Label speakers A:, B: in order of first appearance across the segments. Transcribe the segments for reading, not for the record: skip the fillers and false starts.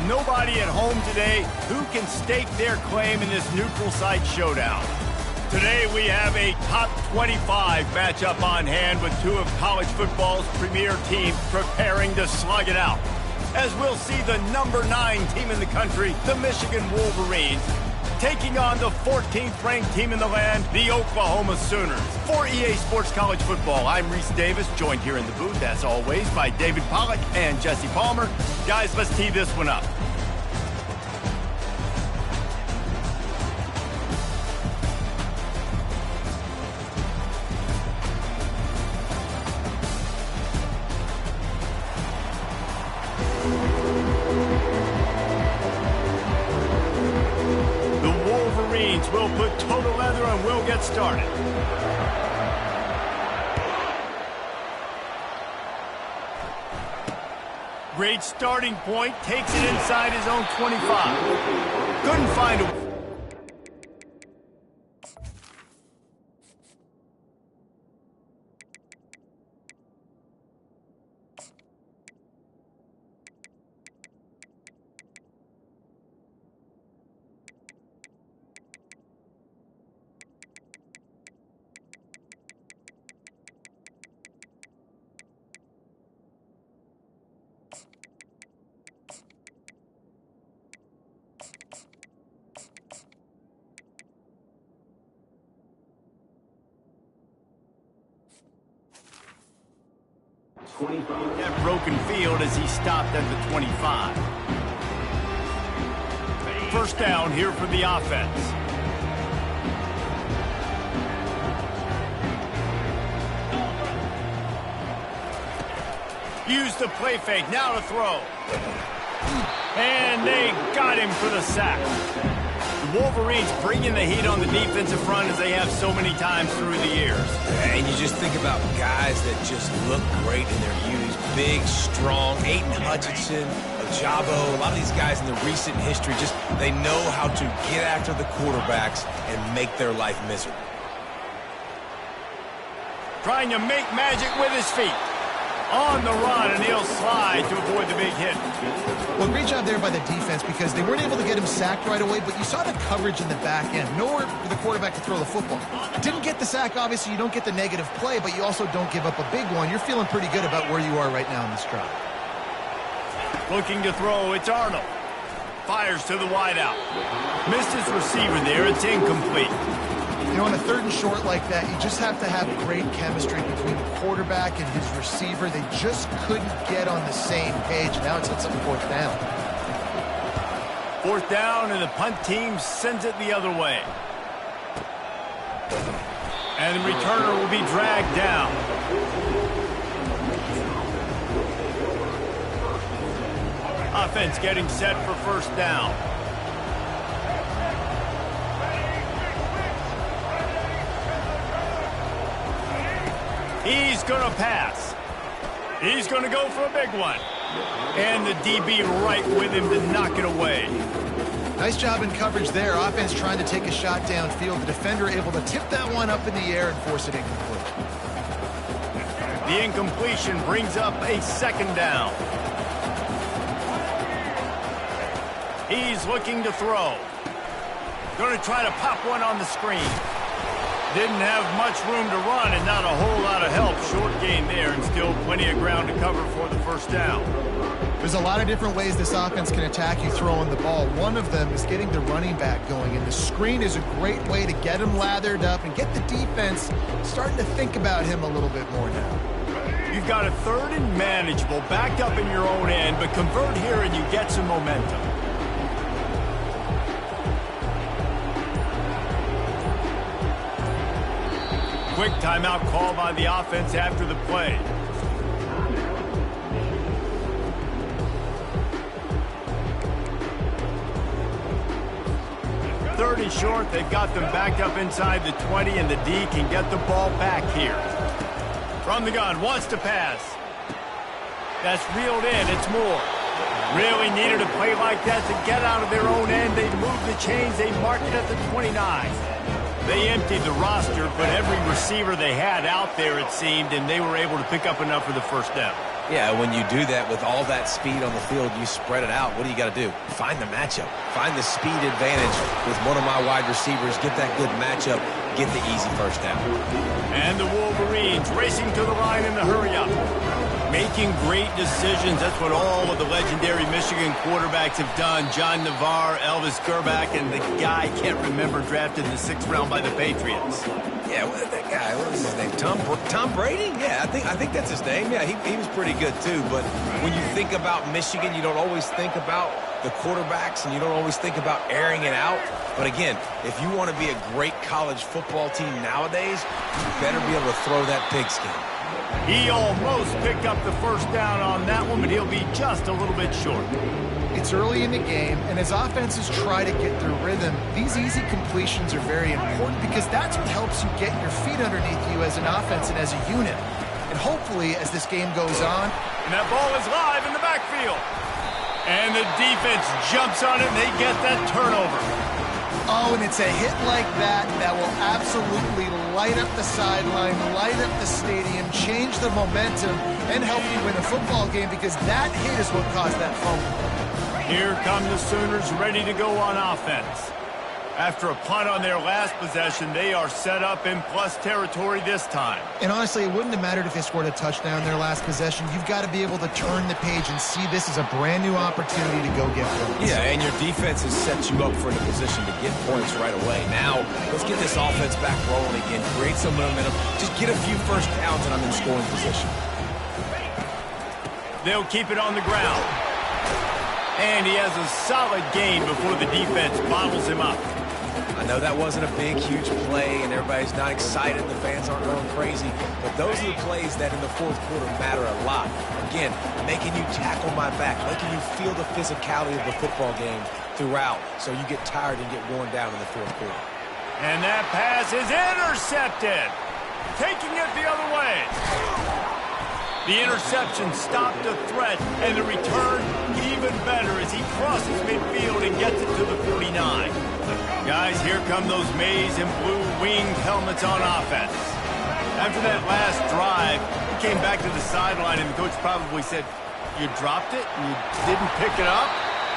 A: nobody at home today who can stake their claim in this neutral site showdown. Today we have a top 25 matchup on hand with two of college football's premier teams preparing to slug it out. As we'll see the number 9 team in the country, the Michigan Wolverines, taking on the 14th ranked team in the land, the Oklahoma Sooners. For EA Sports College Football, I'm Reese Davis, joined here in the booth, as always, by David Pollack and Jesse Palmer. Guys, let's tee this one up. We'll put total leather and we'll get started. Great starting point, takes it inside his own 25. Couldn't find a... That broken field as he stopped at the 25. First down here for the offense. Use the play fake, now to throw. And they got him for the sack. The Wolverines bringing the heat on the defensive front as they have so many times through the years.
B: And you just think about guys that just look great in their youth. Big, strong, Aiden Hutchinson, Ojabo, a lot of these guys in the recent history, just they know how to get after the quarterbacks and make their life miserable.
A: Trying to make magic with his feet. On the run, and he'll slide to avoid the big hit.
C: Well, great job there by the defense because they weren't able to get him sacked right away, but you saw the coverage in the back end. Nowhere for the quarterback to throw the football. Didn't get the sack, obviously. You don't get the negative play, but you also don't give up a big one. You're feeling pretty good about where you are right now in this drive.
A: Looking to throw, it's Arnold. Fires to the wideout. Missed his receiver there, it's incomplete.
C: You know, on a 3rd and short like that, you just have to have great chemistry between the quarterback and his receiver. They just couldn't get on the same page. Now it's on 4th down.
A: 4th down, and the punt team sends it the other way. And the returner will be dragged down. Offense getting set for 1st down. He's going to pass. He's going to go for a big one. And the DB right with him to knock it away.
C: Nice job in coverage there. Offense trying to take a shot downfield. The defender able to tip that one up in the air and force it incomplete.
A: The incompletion brings up a 2nd down. He's looking to throw. Going to try to pop one on the screen. Didn't have much room to run and not a whole lot of help. Short gain there and still plenty of ground to cover for the 1st down.
C: There's a lot of different ways this offense can attack you throwing the ball. One of them is getting the running back going, and the screen is a great way to get him lathered up and get the defense starting to think about him a little bit more now.
A: You've got a 3rd and manageable, backed up in your own end, but convert here and you get some momentum. Quick timeout call by the offense after the play. Third and short, they've got them backed up inside the 20, and the D can get the ball back here. From the gun, wants to pass. That's reeled in, it's Moore. Really needed a play like that to get out of their own end. They moved the chains, they marked it at the 29. They emptied the roster, but every receiver they had out there, it seemed, and they were able to pick up enough for the 1st down.
B: Yeah, when you do that with all that speed on the field, you spread it out. What do you got to do? Find the matchup. Find the speed advantage with one of my wide receivers. Get that good matchup. Get the easy first down.
A: And the Wolverines racing to the line in the hurry-up. Making great decisions. That's what all of the legendary Michigan quarterbacks have done. John Navarre, Elvis Gerbach, and the guy I can't remember drafted in the 6th round by the Patriots.
B: Yeah, that guy, what was his name? Tom Brady? Yeah, I think that's his name. Yeah, he was pretty good too. But when you think about Michigan, you don't always think about the quarterbacks, and you don't always think about airing it out. But again, if you want to be a great college football team nowadays, you better be able to throw that pigskin.
A: He almost picked up the first down on that one, but he'll be just a little bit short.
C: It's early in the game, and as offenses try to get their rhythm, these easy completions are very important because that's what helps you get your feet underneath you as an offense and as a unit. And hopefully, as this game goes on...
A: And that ball is live in the backfield. And the defense jumps on it, and they get that turnover.
C: Oh, and it's a hit like that that will absolutely light up the sideline, light up the stadium, change the momentum, and help you win a football game because that hit is what caused that fumble.
A: Here come the Sooners ready to go on offense. After a punt on their last possession, they are set up in plus territory this time.
C: And honestly, it wouldn't have mattered if they scored a touchdown in their last possession. You've got to be able to turn the page and see this as a brand new opportunity to go get points.
B: Yeah, and your defense has set you up for the position to get points right away. Now, let's get this offense back rolling again, create some momentum, just get a few first downs, and I'm in scoring position.
A: They'll keep it on the ground. And he has a solid gain before the defense bottles him up.
B: I know that wasn't a big, huge play, and everybody's not excited. The fans aren't going crazy. But those are the plays that in the fourth quarter matter a lot. Again, making you tackle my back, making you feel the physicality of the football game throughout so you get tired and get worn down in the fourth quarter.
A: And that pass is intercepted. Taking it the other way. The interception stopped the threat, and the return even better as he crosses midfield and gets it to the 49. Guys, here come those maize and blue winged helmets on offense. After that last drive, he came back to the sideline, and the coach probably said, "You dropped it? And you didn't pick it up?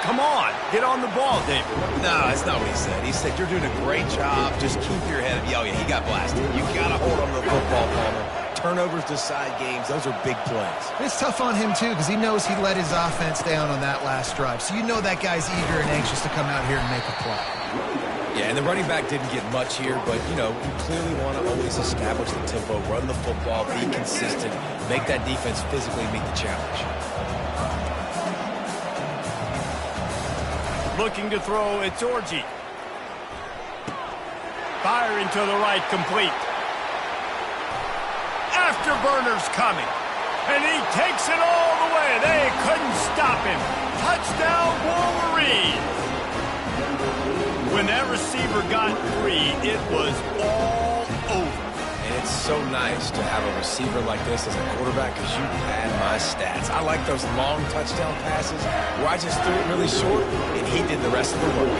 A: Come on, get on the ball, David."
B: No, that's not what he said. He said, "You're doing a great job. Just keep your head up." Oh, yeah, he got blasted. You got to hold on to the football, Palmer. Turnovers decide games. Those are big plays.
C: It's tough on him, too, because he knows he let his offense down on that last drive. So you know that guy's eager and anxious to come out here and make a play.
B: Yeah, and the running back didn't get much here, but, you know, you clearly want to always establish the tempo, run the football, be consistent, make that defense physically meet the challenge.
A: Looking to throw, it's Orji. Firing to the right, complete. Afterburner's coming. And he takes it all the way. They couldn't stop him. Touchdown, Wolverines. When that receiver got free, it was all over.
B: And it's so nice to have a receiver like this as a quarterback because you pad my stats. I like those long touchdown passes where I just threw it really short and he did the rest of the work.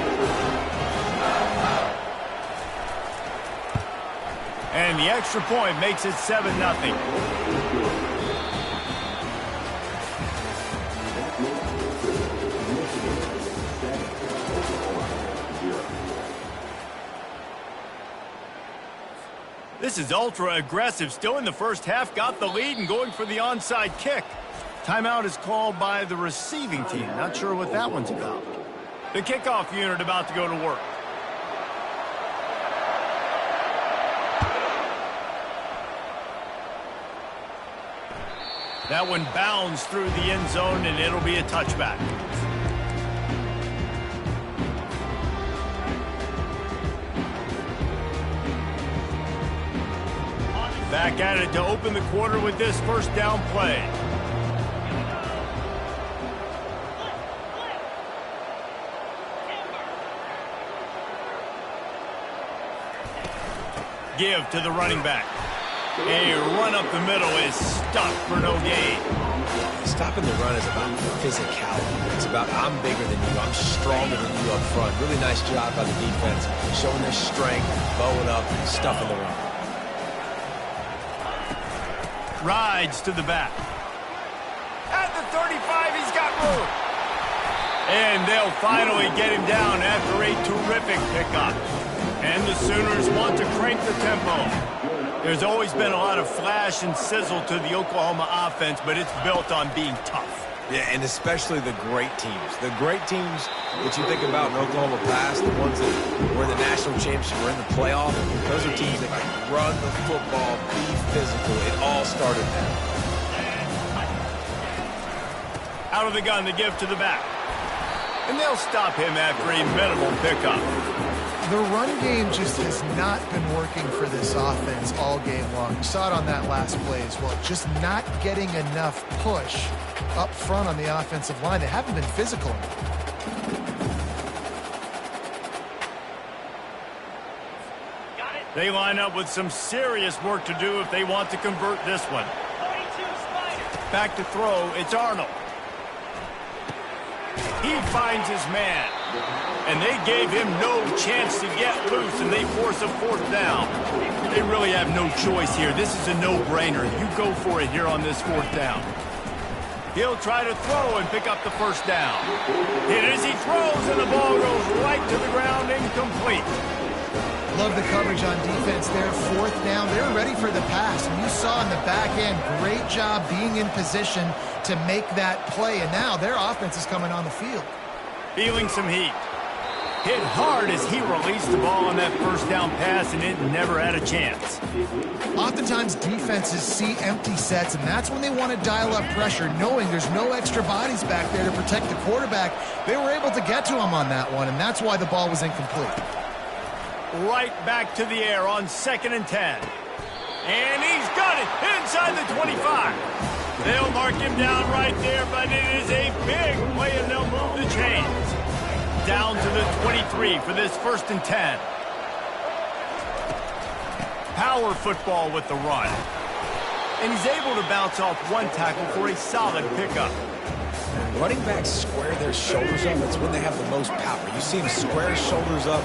A: And the extra point makes it 7-0. This is ultra-aggressive. Still in the first half, got the lead and going for the onside kick. Timeout is called by the receiving team. Not sure what that one's about. The kickoff unit about to go to work. That one bounds through the end zone, and it'll be a touchback. Back at it to open the quarter with this first down play. Give to the running back. A run up the middle is stuck for no gain.
B: Stopping the run is about physicality. It's about I'm bigger than you. I'm stronger than you up front. Really nice job by the defense, showing their strength, bowing up, stuffing the run.
A: Rides to the back. the 35. He's got room. And they'll finally get him down after a terrific pickup. And the Sooners want to crank the tempo. There's always been a lot of flash and sizzle to the Oklahoma offense, but it's built on being tough.
B: Yeah, and especially the great teams. The great teams that you think about in Oklahoma past, the ones that were in the national championship or in the playoff, those are teams that like run the football, be physical. It all started there.
A: Out of the gun, the give to the back. And they'll stop him after a minimal pickup.
C: The run game just has not been working for this offense all game long. You saw it on that last play as well. Just not getting enough push up front on the offensive line. They haven't been physical enough.
A: They line up with some serious work to do if they want to convert this one. Back to throw, it's Arnold. He finds his man. And they gave him no chance to get loose, and they force a fourth down. They really have no choice here. This is a no-brainer. You go for it here on this fourth down. He'll try to throw and pick up the first down. It is, he throws, and the ball goes right to the ground, incomplete.
C: Love the coverage on defense there. Fourth down, they're ready for the pass. And you saw in the back end, great job being in position to make that play. And now their offense is coming on the field.
A: Feeling some heat. Hit hard as he released the ball on that first down pass, and it never had a chance.
C: Oftentimes defenses see empty sets, and that's when they want to dial up pressure, knowing there's no extra bodies back there to protect the quarterback. They were able to get to him on that one, and that's why the ball was incomplete.
A: Right back to the air on 2nd and 10. And he's got it inside the 25. They'll mark him down right there, but it is a big play, and they'll move the chains. Down to the 23 for this 1st and 10. Power football with the run. And he's able to bounce off one tackle for a solid pickup.
B: Running backs square their shoulders up. That's when they have the most power. You see him square his shoulders up,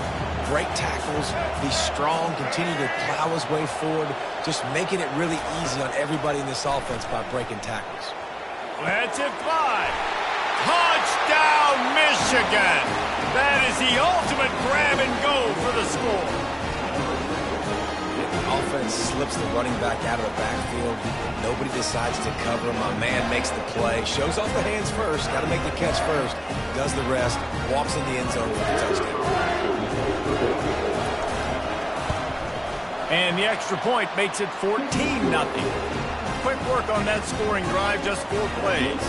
B: break tackles, be strong, continue to plow his way forward, just making it really easy on everybody in this offense by breaking tackles.
A: Let's it fly. Touchdown, Michigan! That is the ultimate grab and go for the score.
B: The offense slips the running back out of the backfield. Nobody decides to cover him. My man makes the play. Shows off the hands first. Got to make the catch first. Does the rest. Walks in the end zone with a touchdown.
A: And the extra point makes it 14-0. Quick work on that scoring drive, just 4 plays.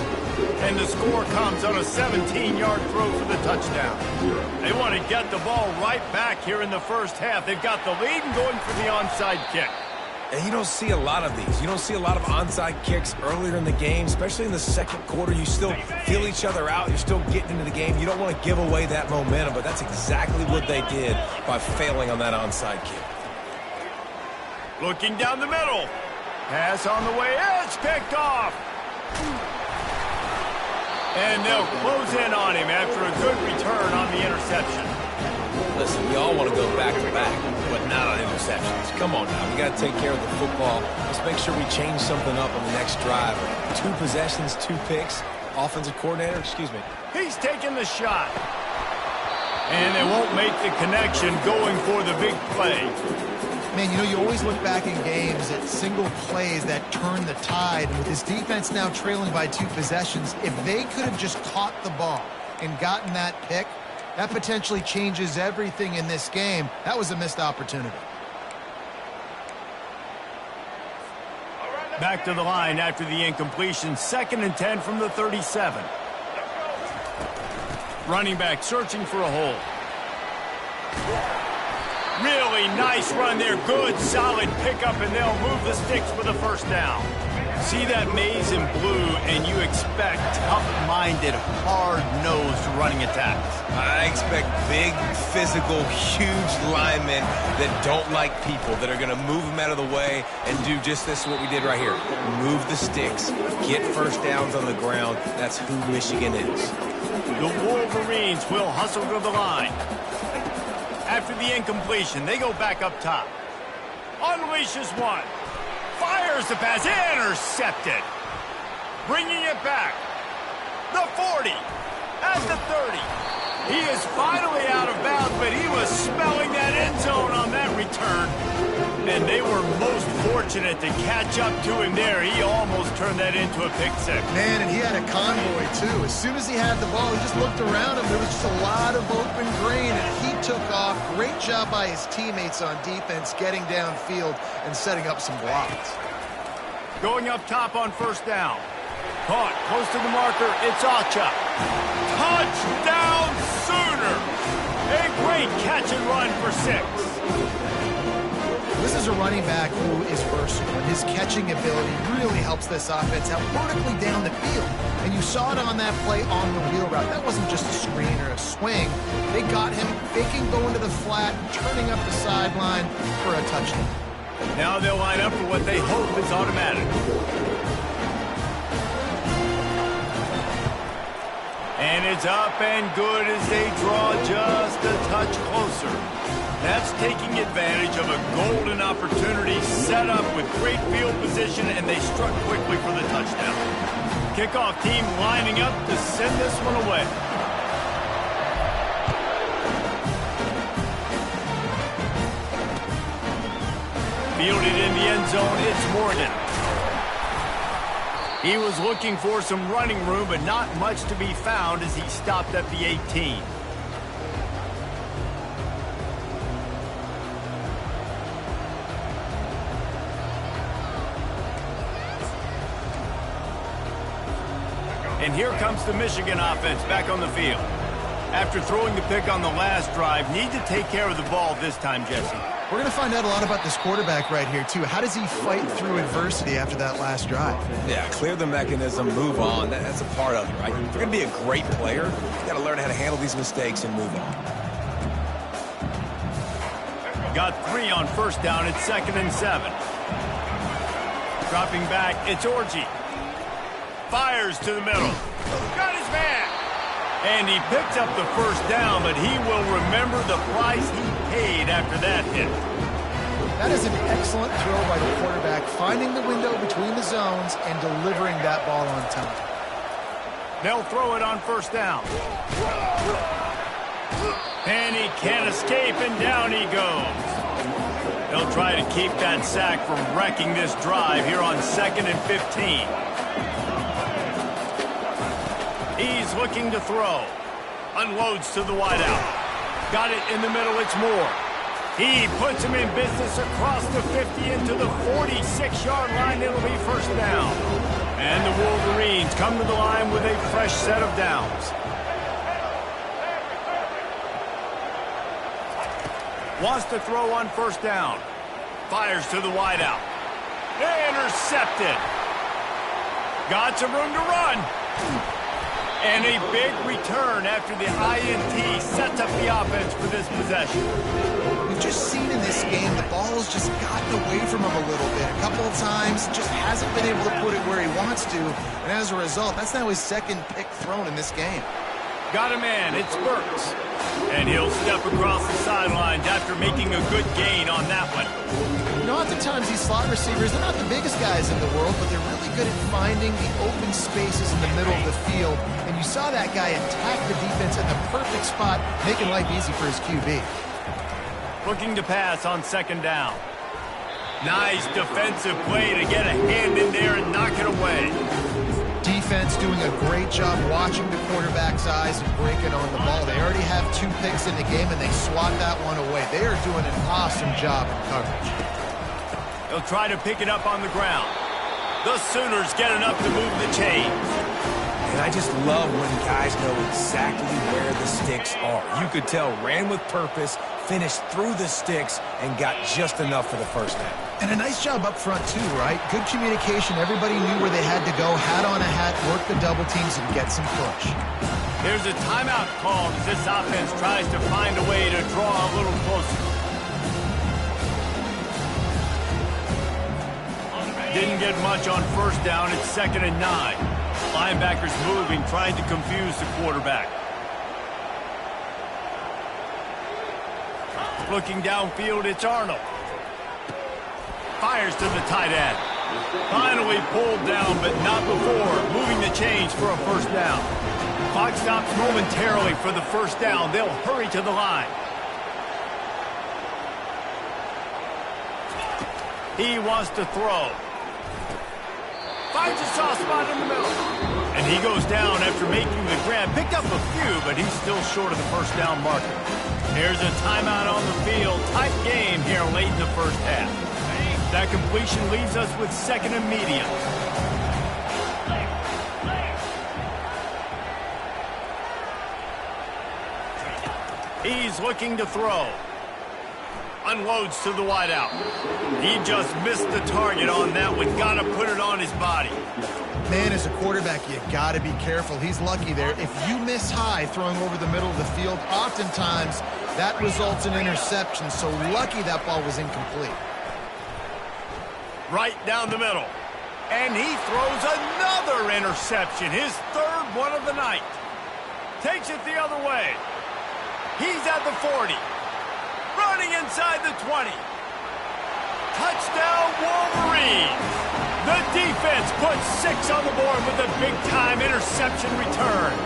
A: And the score comes on a 17-yard throw for the touchdown. They want to get the ball right back here in the first half. They've got the lead and going for the onside kick.
B: And you don't see a lot of these. You don't see a lot of onside kicks earlier in the game, especially in the second quarter. You still feel each other out. You're still getting into the game. You don't want to give away that momentum, but that's exactly what they did by failing on that onside kick.
A: Looking down the middle. Pass on the way. It's picked off. And they'll close in on him after a good return on the interception.
B: Listen, we all want to go back-to-back, but not on interceptions. Come on now. We got to take care of the football. Let's make sure we change something up on the next drive. 2 possessions, 2 picks. Offensive coordinator, excuse me.
A: He's taking the shot. And they won't make the connection going for the big play.
C: Man, you know, you always look back in games at single plays that turn the tide. And with this defense now trailing by 2 possessions, if they could have just caught the ball and gotten that pick, that potentially changes everything in this game. That was a missed opportunity.
A: Back to the line after the incompletion. 2nd and 10 from the 37. Running back searching for a hole. Really nice run there. Good, solid pickup, and they'll move the sticks for the first down. See that maze in blue, and you expect tough-minded, hard-nosed running attacks.
B: I expect big, physical, huge linemen that don't like people, that are going to move them out of the way and do just this, what we did right here. Move the sticks, get first downs on the ground. That's who Michigan is.
A: The Wolverines will hustle to the line. After the incompletion, they go back up top. Unleashes one. Fires the pass. Intercepted. Bringing it back. the 40, at the 30. He is finally out of bounds, but he was smelling that end zone on that return. And they were most fortunate to catch up to him there. He almost turned that into a pick six.
C: Man, and he had a convoy, too. As soon as he had the ball, he just looked around him. There was just a lot of open grain, and he took off. Great job by his teammates on defense, getting downfield and setting up some blocks.
A: Going up top on first down. Caught close to the marker. It's Acha. Touchdown Sooner! A great catch and run for 6.
C: This is a running back who is versatile, and his catching ability really helps this offense out vertically down the field. And you saw it on that play on the wheel route. That wasn't just a screen or a swing. They got him faking going to the flat, turning up the sideline for a touchdown.
A: Now they'll line up for what they hope is automatic. And it's up and good as they draw just a touch closer. That's taking advantage of a golden opportunity set up with great field position, and they struck quickly for the touchdown. Kickoff team lining up to send this one away. Fielded in the end zone, it's Morgan. He was looking for some running room, but not much to be found as he stopped at the 18. And here comes the Michigan offense back on the field. After throwing the pick on the last drive, need to take care of the ball this time, Jesse.
C: We're going to find out a lot about this quarterback right here, too. How does he fight through adversity after that last drive?
B: Yeah, clear the mechanism, move on. That's a part of it, right? If you're going to be a great player, you got to learn how to handle these mistakes and move on.
A: Got 3 on first down. It's 2nd and 7. Dropping back, it's Orji. Fires to the middle. Got his man. And he picks up the first down, but he will remember the price he paid after that hit.
C: That is an excellent throw by the quarterback, finding the window between the zones and delivering that ball on time.
A: They'll throw it on first down. And he can't escape, and down he goes. They'll try to keep that sack from wrecking this drive here on 2nd and 15. He's looking to throw. Unloads to the wideout. Got it in the middle, it's Moore. He puts him in business across the 50 into the 46-yard line. It'll be first down. And the Wolverines come to the line with a fresh set of downs. Wants to throw on first down. Fires to the wideout. Intercepted. Got some room to run. And a big return after the INT sets up the offense for this possession.
C: We've just seen in this game the ball's just gotten away from him a little bit. A couple of times, just hasn't been able to put it where he wants to. And as a result, that's now his 2nd pick thrown in this game.
A: Got a man, it's Burks. And he'll step across the sidelines after making a good gain on that one.
C: You know, oftentimes these slot receivers, they're not the biggest guys in the world, but they're really good at finding the open spaces in the middle of the field. And you saw that guy attack the defense at the perfect spot, making life easy for his QB.
A: Looking to pass on 2nd down. Nice defensive play to get a hand in there and knock it away.
C: Defense doing a great job watching the quarterback's eyes and breaking on the ball. They already have 2 picks in the game, and they swat that one away. They are doing an awesome job in coverage.
A: They'll try to pick it up on the ground. The Sooners get enough to move the chains.
B: And I just love when guys know exactly where the sticks are. You could tell ran with purpose, finished through the sticks, and got just enough for the first down.
C: And a nice job up front, too, right? Good communication. Everybody knew where they had to go. Hat on a hat, work the double teams, and get some push.
A: There's a timeout called as this offense tries to find a way to draw a little closer. Didn't get much on first down. It's 2nd and 9. Linebackers moving, trying to confuse the quarterback. Looking downfield, it's Arnold. Fires to the tight end. Finally pulled down, but not before moving the chains for a first down. Clock stops momentarily for the first down. They'll hurry to the line. He wants to throw. Finds a soft spot in the middle. And he goes down after making the grab. Picked up a few, but he's still short of the first down marker. Here's a timeout on the field. Tight game here late in the first half. That completion leaves us with second and medium. He's looking to throw. Unloads to the wideout. He just missed the target on that one. Got to put it on his body.
C: Man, as a quarterback, you got to be careful. He's lucky there. If you miss high throwing over the middle of the field, oftentimes that results in interception. So lucky that ball was incomplete.
A: Right down the middle. And he throws another interception. His third one of the night. Takes it the other way. He's at the 40. Running inside the 20. Touchdown, Wolverines. The defense puts 6 on the board with a big-time interception return.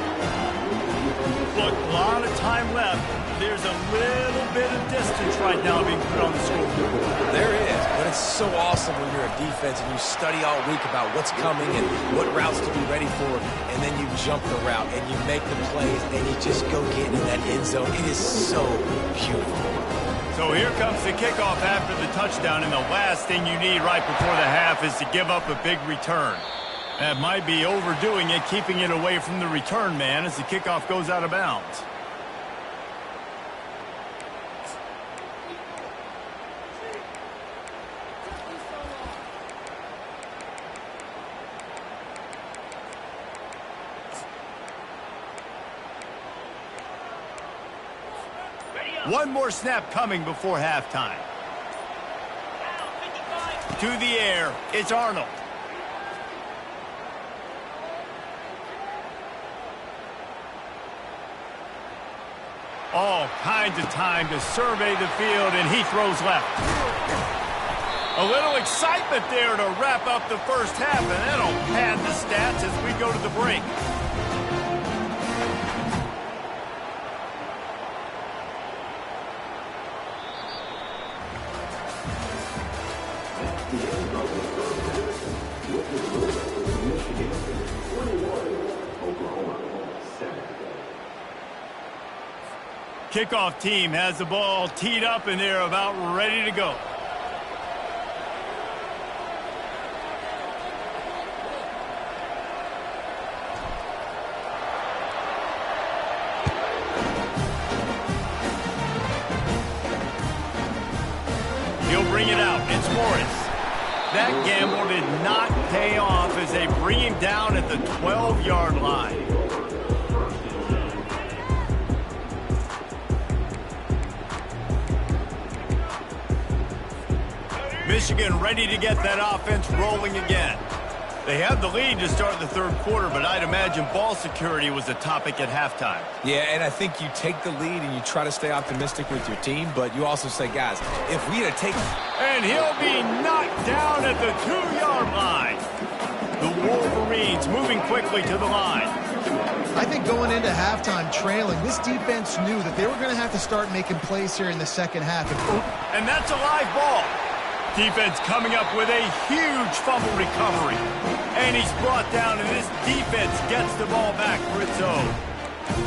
A: Look, a lot of time left. There's a little bit of distance right now being put on the scoreboard.
B: There is, but it's so awesome when you're a defense and you study all week about what's coming and what routes to be ready for, and then you jump the route and you make the plays and you just go get in that end zone. It is so beautiful.
A: So here comes the kickoff after the touchdown, and the last thing you need right before the half is to give up a big return. That might be overdoing it, keeping it away from the return man as the kickoff goes out of bounds. One more snap coming before halftime. To the air, it's Arnold. All kinds of time to survey the field, and he throws left. A little excitement there to wrap up the first half, and that'll pad the stats as we go to the break. Kickoff team has the ball teed up, and they're about ready to go. He'll bring it out. It's Morris. That gamble did not pay off as they bring him down at the 12-yard line. Michigan ready to get that offense rolling again. They have the lead to start the third quarter, but I'd imagine ball security was a topic at halftime.
B: Yeah, and I think you take the lead and you try to stay optimistic with your team, but you also say, guys, if we had to take...
A: And he'll be knocked down at the 2-yard line. The Wolverines moving quickly to the line.
C: I think going into halftime trailing, this defense knew that they were going to have to start making plays here in the second half.
A: And that's a live ball. Defense coming up with a huge fumble recovery. And he's brought down, and this defense gets the ball back for its own.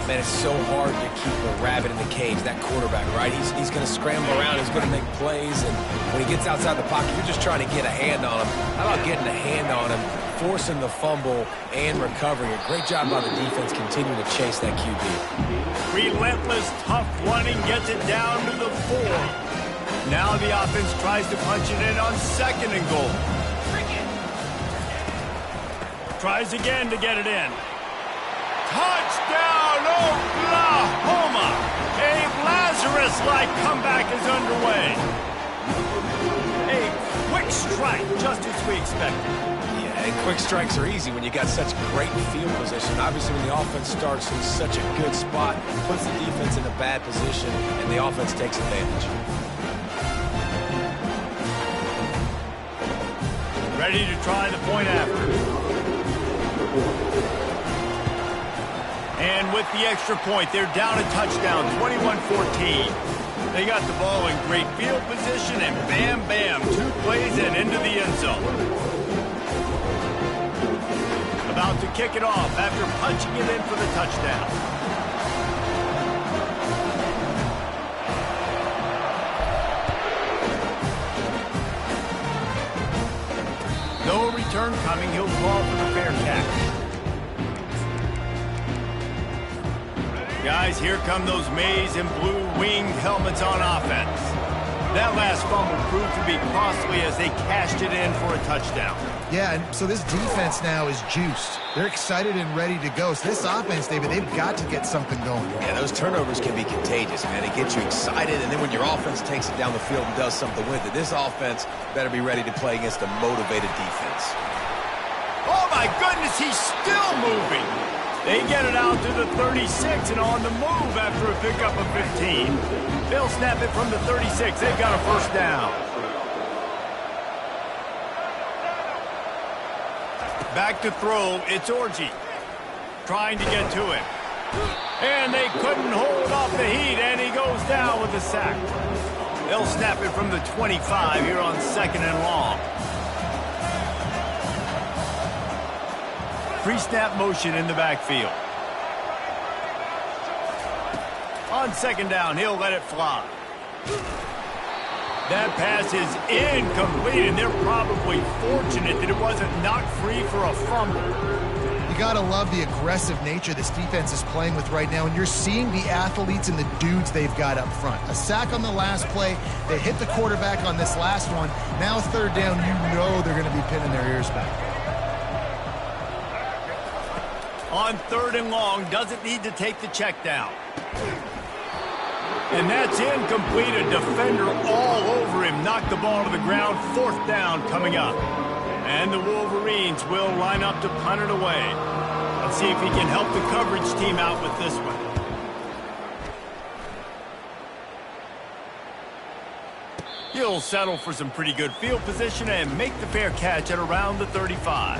B: Man, it's so hard to keep a rabbit in the cage, that quarterback, right? He's going to scramble around, he's going to make plays, and when he gets outside the pocket, you're just trying to get a hand on him. How about getting a hand on him, forcing the fumble, and recovering? A great job by the defense continuing to chase that QB.
A: Relentless, tough running gets it down to the 4. Now the offense tries to punch it in on second and goal. Tries again to get it in. Touchdown, Oklahoma! A Lazarus-like comeback is underway. A quick strike, just as we expected.
B: Yeah, and quick strikes are easy when you got such great field position. Obviously, when the offense starts in such a good spot, puts the defense in a bad position, and the offense takes advantage.
A: Ready to try the point after. And with the extra point, they're down a touchdown, 21-14. They got the ball in great field position, and bam, bam, 2 plays and into the end zone. About to kick it off after punching it in for the touchdown. No return coming. He'll call for the fair catch. Guys, here come those maize and blue winged helmets on offense. That last fumble proved to be costly as they cashed it in for a touchdown.
C: Yeah, and so this defense now is juiced. They're excited and ready to go. So this offense, David, they've got to get something going.
B: Yeah, those turnovers can be contagious, man. It gets you excited, and then when your offense takes it down the field and does something with it, this offense better be ready to play against a motivated defense.
A: Oh, my goodness, he's still moving. They get it out to the 36 and on the move after a pickup of 15. They'll snap it from the 36. They've got a first down. Back to throw, it's Orji. Trying to get to it. And they couldn't hold off the heat, and he goes down with a sack. They'll snap it from the 25 here on 2nd and long. Pre-snap motion in the backfield. On 2nd down, he'll let it fly. That pass is incomplete, and they're probably fortunate that it wasn't knocked free for a fumble.
C: You got to love the aggressive nature this defense is playing with right now, and you're seeing the athletes and the dudes they've got up front. A sack on the last play. They hit the quarterback on this last one. Now 3rd down, you know they're going to be pinning their ears back.
A: On 3rd and long, doesn't need to take the check down. And that's incomplete. A defender all over him. Knocked the ball to the ground. 4th down coming up. And the Wolverines will line up to punt it away. Let's see if he can help the coverage team out with this one. He'll settle for some pretty good field position and make the fair catch at around the 35.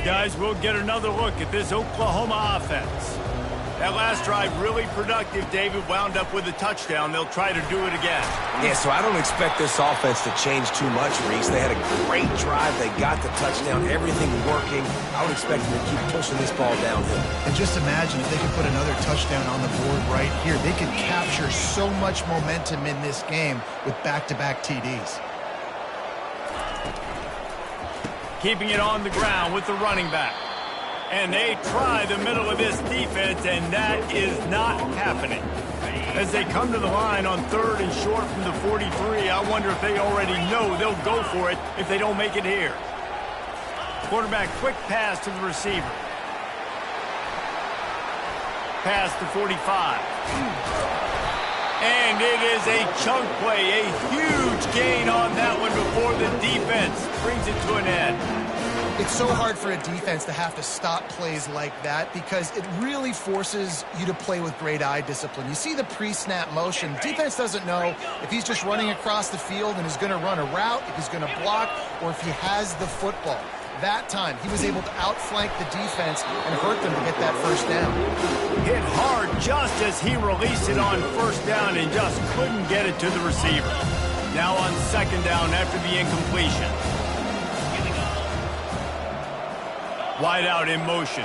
A: Guys, we'll get another look at this Oklahoma offense. That last drive really productive. David wound up with a touchdown. They'll try to do it again.
B: Yeah, so I don't expect this offense to change too much, Reese. They had a great drive. They got the touchdown, everything working. I would expect them to keep pushing this ball downhill.
C: And just imagine if they could put another touchdown on the board right here. They could capture so much momentum in this game with back-to-back TDs.
A: Keeping it on the ground with the running back. And they try the middle of this defense, and that is not happening. As they come to the line on 3rd and short from the 43, I wonder if they already know they'll go for it if they don't make it here. Quarterback, quick pass to the receiver. Pass to 45. And it is a chunk play, a huge gain on that one before the defense brings it to an end.
C: It's so hard for a defense to have to stop plays like that because it really forces you to play with great eye discipline. You see the pre-snap motion. Defense doesn't know if he's just running across the field and is going to run a route, if he's going to block, or if he has the football. That time, he was able to outflank the defense and hurt them to get that first down.
A: Hit hard just as he released it on 1st down and just couldn't get it to the receiver. Now on 2nd down after the incompletion. Wide out in motion.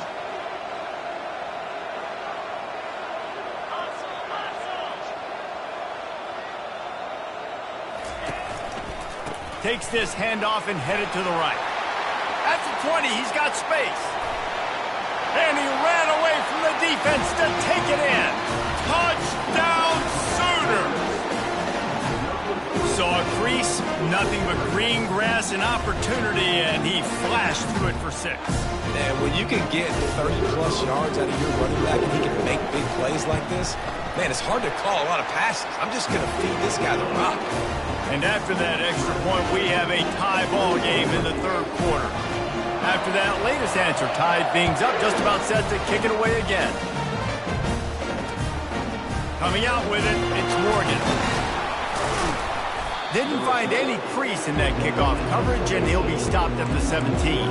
A: Takes this handoff and headed to the right. At the 20, he's got space. And he ran away from the defense to take it in. Touchdown Sooners! Saw a crease, nothing but green grass and opportunity, and he flashed through it for 6.
B: And when you can get 30-plus yards out of your running back and he can make big plays like this, man, it's hard to call a lot of passes. I'm just going to feed this guy the rock.
A: And after that extra point, we have a tie ball game in the 3rd quarter. After that latest answer tied things up, just about set to kick it away again. Coming out with it, it's Morgan. Didn't find any crease in that kickoff coverage, and he'll be stopped at the 17.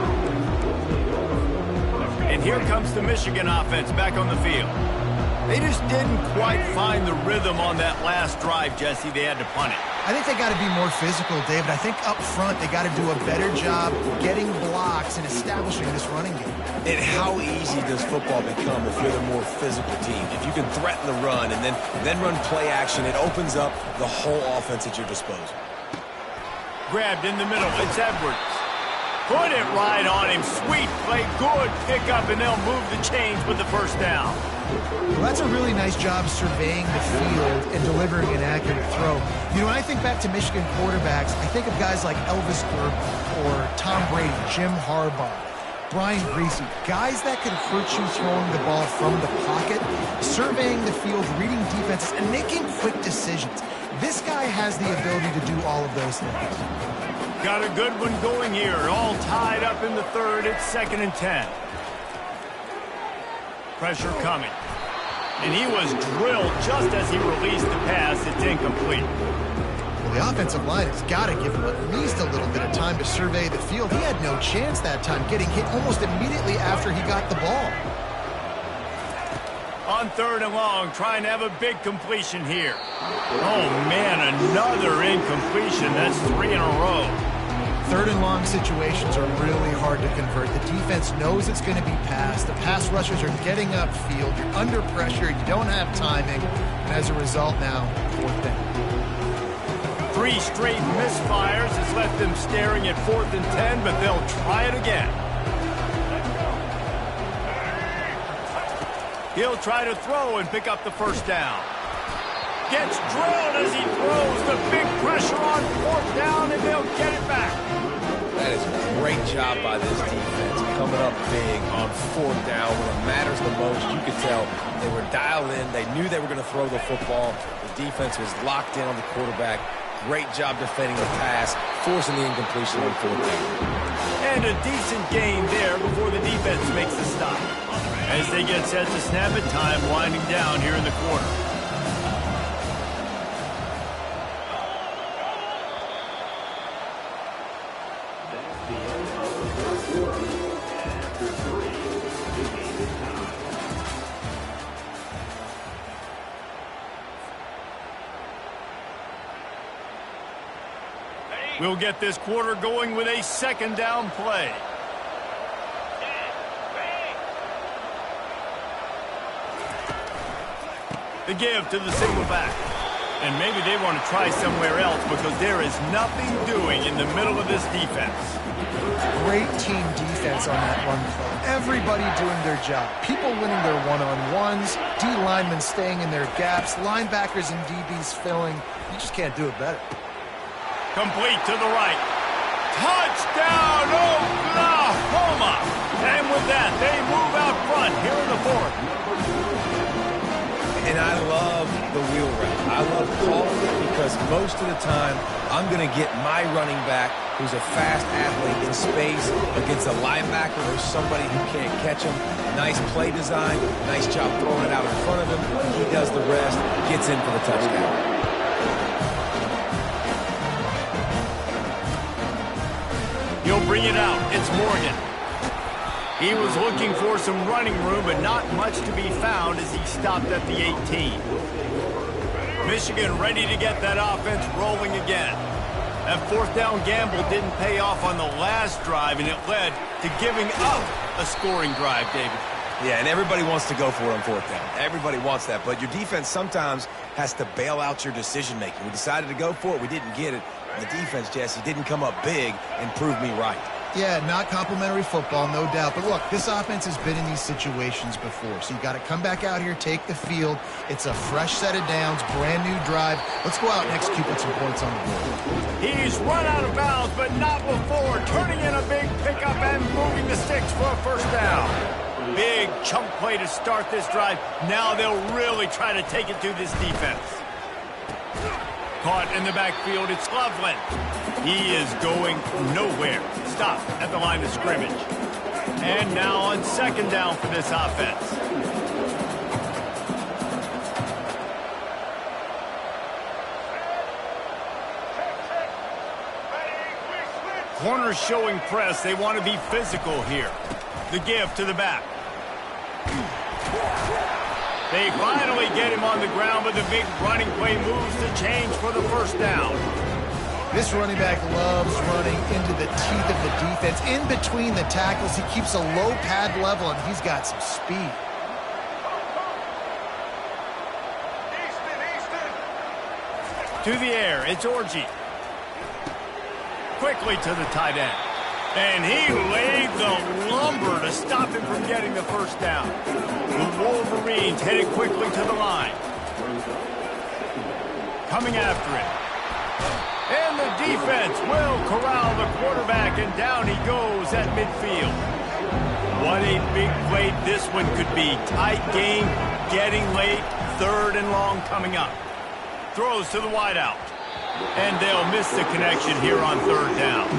A: And here comes the Michigan offense back on the field. They just didn't quite find the rhythm on that last drive, Jesse. They had to punt it.
C: I think they got to be more physical, David. I think up front they got to do a better job getting blocks and establishing this running game.
B: And how easy does football become if you're the more physical team? If you can threaten the run and then run play action, it opens up the whole offense at your disposal.
A: Grabbed in the middle. It's Edwards. Put it right on him. Sweet play. Good pickup, and they'll move the chains with the first down.
C: Well, that's a really nice job surveying the field and delivering an accurate throw. You know, when I think back to Michigan quarterbacks, I think of guys like Elvis Durbin or Tom Brady, Jim Harbaugh, Brian Griese, guys that could hurt you throwing the ball from the pocket, surveying the field, reading defenses, and making quick decisions. This guy has the ability to do all of those things.
A: Got a good one going here. All tied up in the 3rd. It's 2nd and 10. Pressure coming. And he was drilled just as he released the pass. It's incomplete.
C: Well, the offensive line has got to give him at least a little bit of time to survey the field. He had no chance that time, getting hit almost immediately after he got the ball.
A: On 3rd and long, trying to have a big completion here. Oh, man, another incompletion. That's 3 in a row.
C: 3rd and long situations are really hard to convert. The defense knows it's going to be passed. The pass rushers are getting upfield. You're under pressure. You don't have timing. And as a result now, 4th down.
A: 3 straight misfires has left them staring at 4th and 10, but they'll try it again. He'll try to throw and pick up the first down. Gets drilled as he throws. The big pressure on 4th down, and they'll get it back.
B: That is a great job by this defense, coming up big on 4th down when it matters the most. You could tell they were dialed in. They knew they were going to throw the football. The defense was locked in on the quarterback. Great job defending the pass, forcing the incompletion on 4th down.
A: And a decent gain there before the defense makes the stop. As they get set to snap it, time winding down here in the quarter. We'll get this quarter going with a 2nd down play. The give to the single back. And maybe they want to try somewhere else because there is nothing doing in the middle of this defense.
C: Great team defense on that run play. Everybody doing their job. People winning their one-on-ones, D linemen staying in their gaps, linebackers and DBs filling. You just can't do it better.
A: Complete to the right. Touchdown, Oklahoma! And with that, they move out front here in the 4th.
B: And I love the wheel route. I love calling it because most of the time, I'm going to get my running back, who's a fast athlete, in space against a linebacker or somebody who can't catch him. Nice play design, nice job throwing it out in front of him. He does the rest, gets in for the touchdown.
A: He'll bring it out. It's Morgan. He was looking for some running room, but not much to be found as he stopped at the 18. Michigan ready to get that offense rolling again. That 4th down gamble didn't pay off on the last drive, and it led to giving up a scoring drive, David.
B: Yeah, and everybody wants to go for it on 4th down. Everybody wants that, but your defense sometimes has to bail out your decision-making. We decided to go for it. We didn't get it. And the defense, Jesse, didn't come up big and prove me right.
C: Yeah, not complimentary football, no doubt. But look, this offense has been in these situations before. So you got to come back out here, take the field. It's a fresh set of downs, brand new drive. Let's go out and execute with some points on the board.
A: He's run out of bounds, but not before. Turning in a big pickup and moving the sticks for a first down. Big chunk play to start this drive. Now they'll really try to take it through this defense. Caught in the backfield, it's Loveland. He is going nowhere. Stop at the line of scrimmage. And now on second down for this offense. Corners showing press. They want to be physical here. The give to the back. They finally get him on the ground, but the big running play moves the change for the first down.
C: This running back loves running into the teeth of the defense. In between the tackles, he keeps a low pad level, and he's got some speed.
A: To the air, it's Orji. Quickly to the tight end. And he laid the lumber to stop him from getting the first down. The Wolverines headed quickly to the line. Coming after it. And the defense will corral the quarterback, and down he goes at midfield. What a big play this one could be. Tight game, getting late, third and long coming up. Throws to the wideout. And they'll miss the connection here on third down.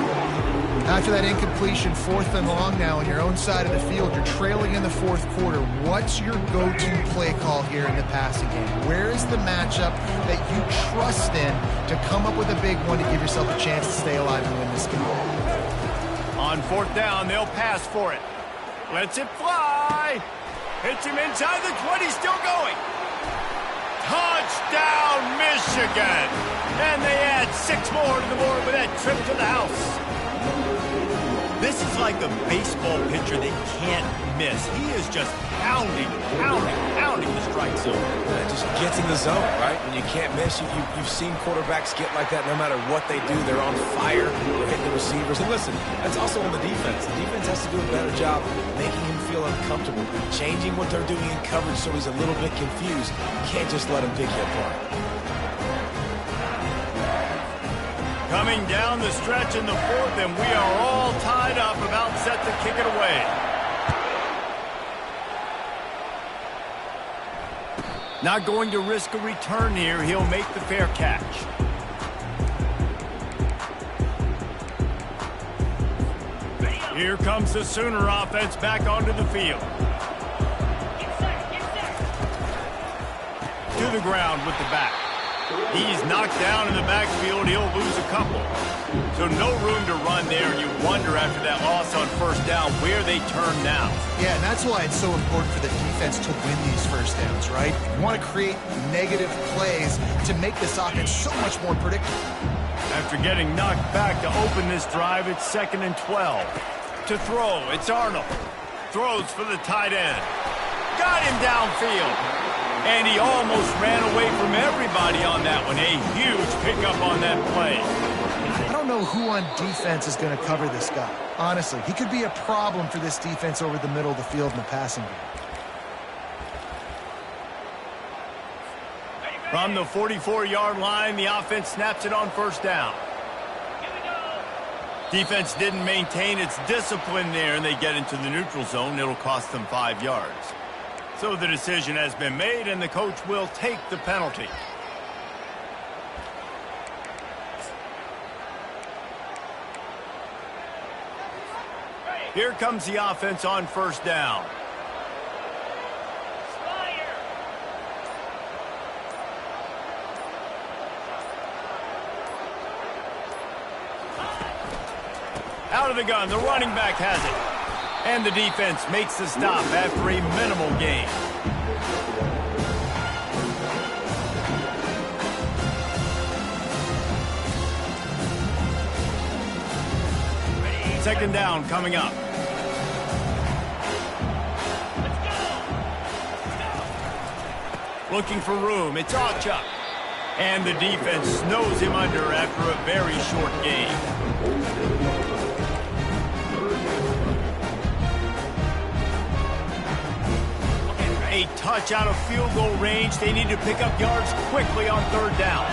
C: After that incompletion, fourth and long now on your own side of the field, you're trailing in the fourth quarter. What's your go-to play call here in the passing game? Where is the matchup that you trust in to come up with a big one to give yourself a chance to stay alive and win this game?
A: On fourth down, they'll pass for it. Lets it fly. Hits him inside the 20, still going. Touchdown, Michigan! And they add 6 more to the board with that trip to the house. This is like a baseball pitcher they can't miss. He is just pounding the strike zone.
B: It just gets in the zone, right? When you can't miss, you've seen quarterbacks get like that no matter what they do. They're on fire. They're hitting the receivers. And listen, that's also on the defense. The defense has to do a better job making him feel uncomfortable, changing what they're doing in coverage so he's a little bit confused. You can't just let him pick you apart.
A: Coming down the stretch in the fourth, and we are all tied up, about set to kick it away. Not going to risk a return here. He'll make the fair catch. Here comes the Sooner offense back onto the field. To the ground with the back. He's knocked down in the backfield. He'll lose a couple. So no room to run there, and you wonder after that loss on first down where they turn now.
C: Yeah, and that's why it's so important for the defense to win these first downs, right? You want to create negative plays to make this offense so much more predictable.
A: After getting knocked back to open this drive, it's 2nd and 12. To throw, it's Arnold. Throws for the tight end. Got him downfield. And he almost ran away from everybody on that one. A huge pickup on that play.
C: I don't know who on defense is going to cover this guy. Honestly, he could be a problem for this defense over the middle of the field in the passing game.
A: From the 44-yard line, the offense snaps it on first down. Defense didn't maintain its discipline there, and they get into the neutral zone. It'll cost them 5 yards. So the decision has been made, and the coach will take the penalty. Here comes the offense on first down. Out of the gun, the running back has it. And the defense makes the stop after a minimal gain. Second down coming up. Looking for room, it's Ochuk. And the defense snows him under after a very short gain. a touch out of field goal range. They need to pick up yards quickly on third down.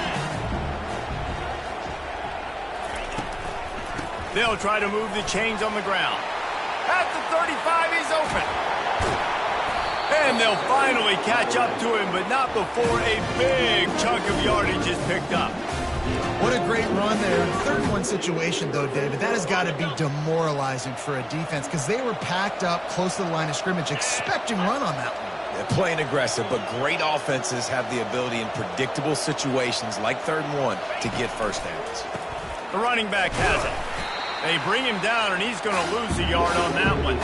A: They'll try to move the chains on the ground. At the 35, he's open. And they'll finally catch up to him, but not before a big chunk of yardage is picked up.
C: What a great run there. Third and one situation, though, David. That has got to be demoralizing for a defense because they were packed up close to the line of scrimmage, expecting run on that one.
B: They're playing aggressive, but great offenses have the ability in predictable situations like third and one to get first downs.
A: The running back has it. They bring him down, and he's going to lose a yard on that one.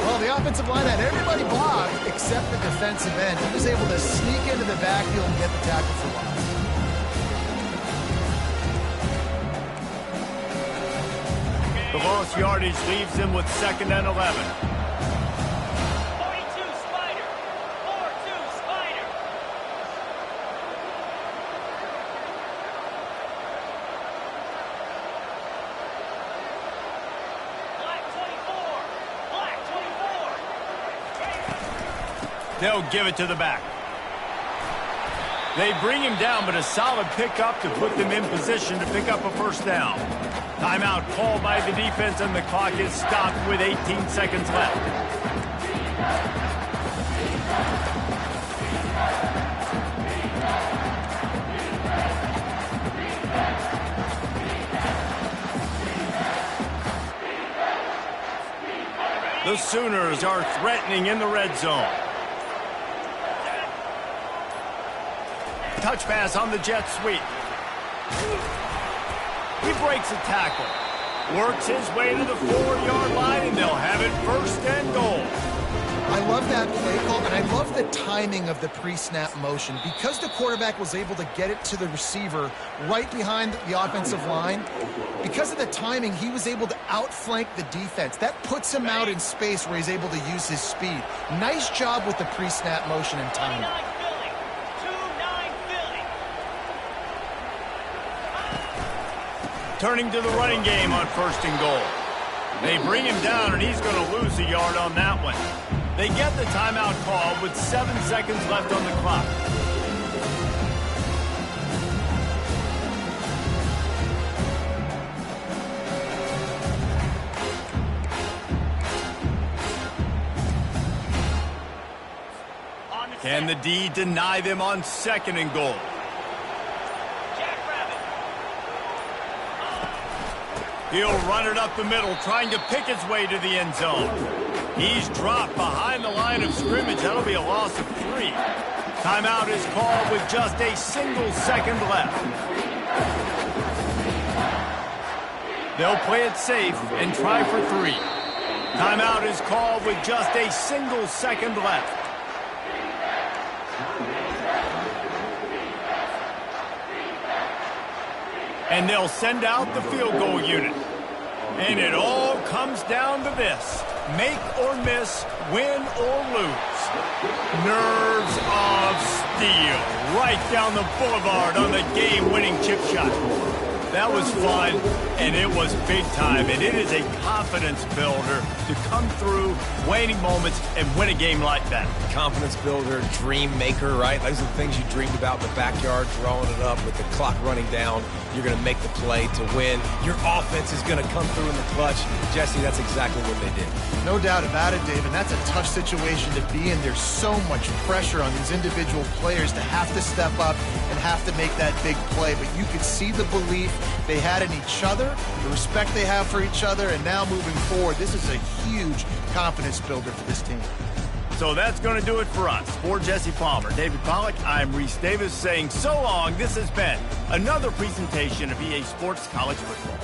C: Well, the offensive line had everybody blocked except the defensive end. He was able to sneak into the backfield and get the tackle for loss.
A: The lost yardage leaves him with 2nd and 11.
D: 42 Spider. 4-2 Spider. Black 24. Black 24.
A: They'll give it to the back. They bring him down, but a solid pickup to put them in position to pick up a first down. Timeout called by the defense, and the clock is stopped with 18 seconds left. The Sooners are threatening in the red zone. Touch pass on the jet sweep. He breaks a tackle, works his way to the 4-yard line, and they'll have it 1st and goal.
C: I love that play call, and I love the timing of the pre-snap motion. Because the quarterback was able to get it to the receiver right behind the offensive line, because of the timing, he was able to outflank the defense. That puts him out in space where he's able to use his speed. Nice job with the pre-snap motion and timing.
D: 2-9 Philly.
A: Turning to the running game on 1st and goal. They bring him down, and he's going to lose a yard on that one. They get the timeout call with 7 seconds left on the clock. Can the D deny them on 2nd and goal? He'll run it up the middle, trying to pick his way to the end zone. He's dropped behind the line of scrimmage. That'll be a loss of 3. Timeout is called with just a single second left. They'll play it safe and try for 3. Timeout is called with just a single second left. And they'll send out the field goal unit. And it all comes down to this. Make or miss, win or lose. Nerves of steel. Right down the boulevard on the game-winning chip shot. That was fun, and it was big time. And it is a confidence builder to come through waning moments and win a game like that.
B: Confidence builder, dream maker, right? Those are the things you dreamed about in the backyard, drawing it up with the clock running down. You're going to make the play to win. Your offense is going to come through in the clutch. Jesse, that's exactly what they did.
C: No doubt about it, David. That's a tough situation to be in. There's so much pressure on these individual players to have to step up and have to make that big play. But you could see the belief they had in each other, the respect they have for each other, and now moving forward, this is a huge confidence builder for this team.
A: So that's going to do it for us. For Jesse Palmer, David Pollack, I'm Reese Davis saying so long. This has been another presentation of EA Sports College Football.